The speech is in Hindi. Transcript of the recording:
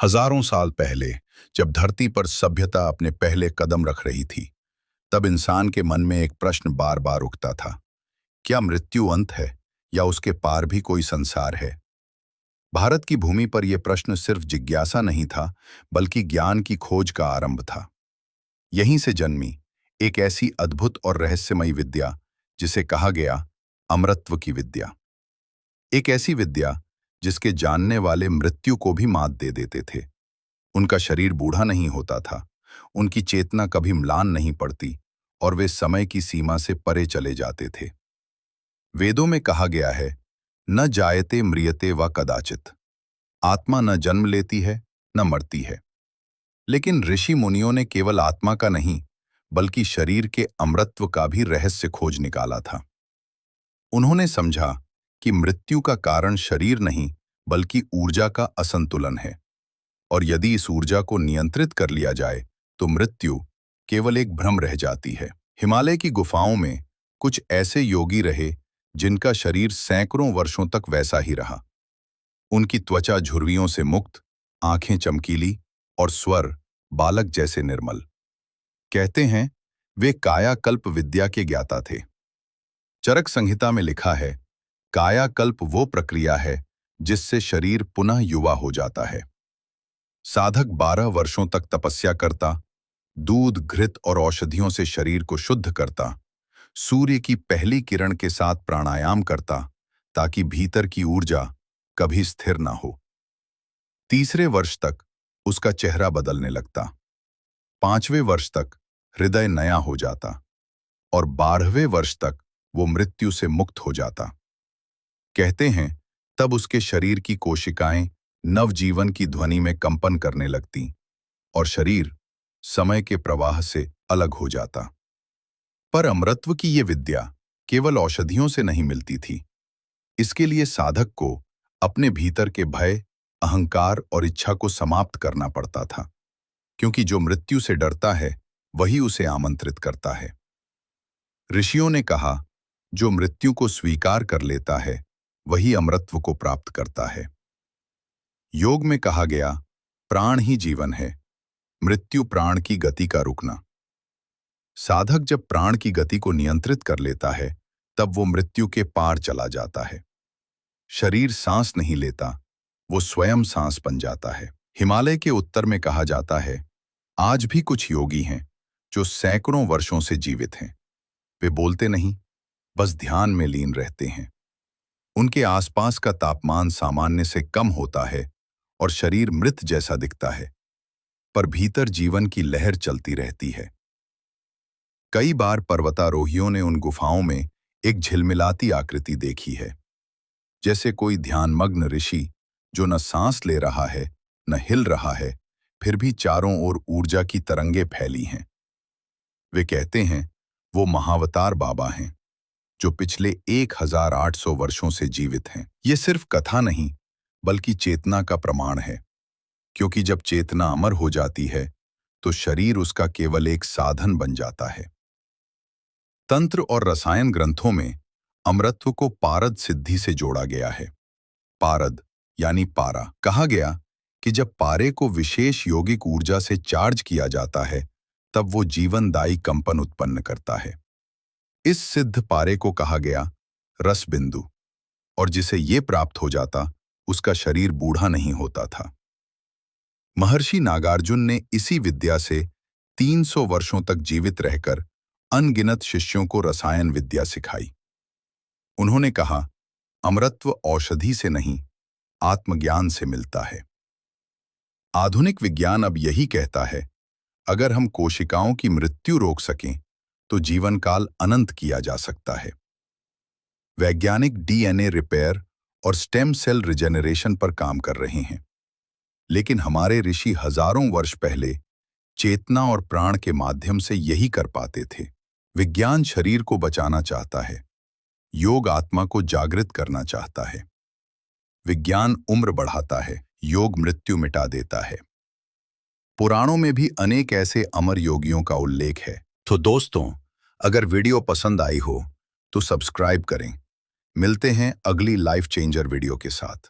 हजारों साल पहले जब धरती पर सभ्यता अपने पहले कदम रख रही थी, तब इंसान के मन में एक प्रश्न बार बार उठता था। क्या मृत्यु अंत है या उसके पार भी कोई संसार है? भारत की भूमि पर यह प्रश्न सिर्फ जिज्ञासा नहीं था, बल्कि ज्ञान की खोज का आरंभ था। यहीं से जन्मी एक ऐसी अद्भुत और रहस्यमयी विद्या जिसे कहा गया अमरत्व की विद्या। एक ऐसी विद्या जिसके जानने वाले मृत्यु को भी मात दे देते थे। उनका शरीर बूढ़ा नहीं होता था, उनकी चेतना कभी म्लान नहीं पड़ती और वे समय की सीमा से परे चले जाते थे। वेदों में कहा गया है, न जायते म्रियते व कदाचित। आत्मा न जन्म लेती है न मरती है। लेकिन ऋषि मुनियों ने केवल आत्मा का नहीं, बल्कि शरीर के अमरत्व का भी रहस्य खोज निकाला था। उन्होंने समझा कि मृत्यु का कारण शरीर नहीं, बल्कि ऊर्जा का असंतुलन है, और यदि इस ऊर्जा को नियंत्रित कर लिया जाए तो मृत्यु केवल एक भ्रम रह जाती है। हिमालय की गुफाओं में कुछ ऐसे योगी रहे जिनका शरीर सैकड़ों वर्षों तक वैसा ही रहा। उनकी त्वचा झुर्रियों से मुक्त, आंखें चमकीली और स्वर बालक जैसे निर्मल। कहते हैं वे कायाकल्प विद्या के ज्ञाता थे। चरक संहिता में लिखा है, कायाकल्प वो प्रक्रिया है जिससे शरीर पुनः युवा हो जाता है। साधक 12 वर्षों तक तपस्या करता, दूध, घृत और औषधियों से शरीर को शुद्ध करता, सूर्य की पहली किरण के साथ प्राणायाम करता, ताकि भीतर की ऊर्जा कभी स्थिर ना हो। तीसरे वर्ष तक उसका चेहरा बदलने लगता, 5वें वर्ष तक हृदय नया हो जाता और 12वें वर्ष तक वो मृत्यु से मुक्त हो जाता। कहते हैं तब उसके शरीर की कोशिकाएं नवजीवन की ध्वनि में कंपन करने लगती और शरीर समय के प्रवाह से अलग हो जाता। पर अमरत्व की ये विद्या केवल औषधियों से नहीं मिलती थी। इसके लिए साधक को अपने भीतर के भय, अहंकार और इच्छा को समाप्त करना पड़ता था, क्योंकि जो मृत्यु से डरता है वही उसे आमंत्रित करता है। ऋषियों ने कहा, जो मृत्यु को स्वीकार कर लेता है वही अमरत्व को प्राप्त करता है। योग में कहा गया, प्राण ही जीवन है, मृत्यु प्राण की गति का रुकना। साधक जब प्राण की गति को नियंत्रित कर लेता है, तब वो मृत्यु के पार चला जाता है। शरीर सांस नहीं लेता, वो स्वयं सांस बन जाता है। हिमालय के उत्तर में कहा जाता है, आज भी कुछ योगी हैं जो सैकड़ों वर्षों से जीवित हैं। वे बोलते नहीं, बस ध्यान में लीन रहते हैं। उनके आसपास का तापमान सामान्य से कम होता है और शरीर मृत जैसा दिखता है, पर भीतर जीवन की लहर चलती रहती है। कई बार पर्वतारोहियों ने उन गुफाओं में एक झिलमिलाती आकृति देखी है, जैसे कोई ध्यानमग्न ऋषि जो न सांस ले रहा है न हिल रहा है, फिर भी चारों ओर ऊर्जा की तरंगे फैली हैं। वे कहते हैं वो महावतार बाबा हैं जो पिछले 1800 वर्षों से जीवित हैं। ये सिर्फ कथा नहीं, बल्कि चेतना का प्रमाण है, क्योंकि जब चेतना अमर हो जाती है तो शरीर उसका केवल एक साधन बन जाता है। तंत्र और रसायन ग्रंथों में अमरत्व को पारद सिद्धि से जोड़ा गया है। पारद यानी पारा। कहा गया कि जब पारे को विशेष यौगिक ऊर्जा से चार्ज किया जाता है, तब वो जीवनदायी कंपन उत्पन्न करता है। इस सिद्ध पारे को कहा गया रस बिंदु, और जिसे ये प्राप्त हो जाता उसका शरीर बूढ़ा नहीं होता था। महर्षि नागार्जुन ने इसी विद्या से 300 वर्षों तक जीवित रहकर अनगिनत शिष्यों को रसायन विद्या सिखाई। उन्होंने कहा, अमरत्व औषधि से नहीं, आत्मज्ञान से मिलता है। आधुनिक विज्ञान अब यही कहता है, अगर हम कोशिकाओं की मृत्यु रोक सकें तो जीवन काल अनंत किया जा सकता है। वैज्ञानिक डीएनए रिपेयर और स्टेम सेल रिजेनरेशन पर काम कर रहे हैं, लेकिन हमारे ऋषि हजारों वर्ष पहले चेतना और प्राण के माध्यम से यही कर पाते थे। विज्ञान शरीर को बचाना चाहता है, योग आत्मा को जागृत करना चाहता है। विज्ञान उम्र बढ़ाता है, योग मृत्यु मिटा देता है। पुराणों में भी अनेक ऐसे अमर योगियों का उल्लेख है। तो दोस्तों, अगर वीडियो पसंद आई हो तो सब्सक्राइब करें। मिलते हैं अगली लाइफ चेंजर वीडियो के साथ।